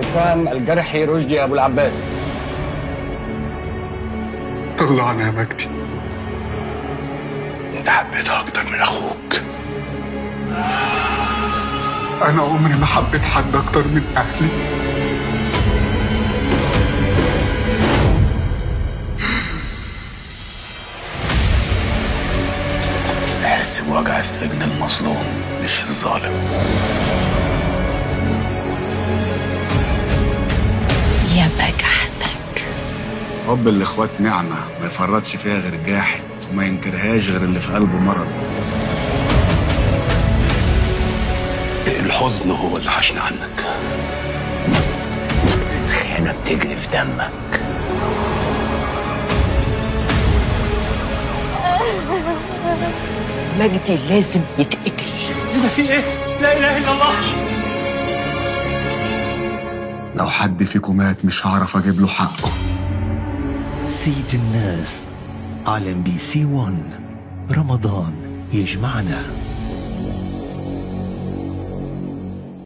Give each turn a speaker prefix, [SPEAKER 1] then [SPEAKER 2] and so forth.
[SPEAKER 1] المتهم الجرحي رشدي أبو العباس.
[SPEAKER 2] طلعنا يا مجدي.
[SPEAKER 3] انت حبيتها اكتر من اخوك.
[SPEAKER 2] انا عمري ما حبيت حد اكتر من اهلي.
[SPEAKER 3] احس بوجع السجن المظلوم مش الظالم.
[SPEAKER 4] يا بجحتك.
[SPEAKER 5] حب الاخوات نعمه ما يفرطش فيها غير جاحد وما ينكرهاش غير اللي في قلبه مرض.
[SPEAKER 3] الحزن هو اللي حشنا عنك. الخيانه بتجري في دمك.
[SPEAKER 4] مجدي لازم يتقتل.
[SPEAKER 6] ده في ايه؟ لا اله الا الله.
[SPEAKER 5] لو حد فيكم مات مش هعرف اجيب له حقه.
[SPEAKER 7] سيد الناس على MBC 1. رمضان يجمعنا.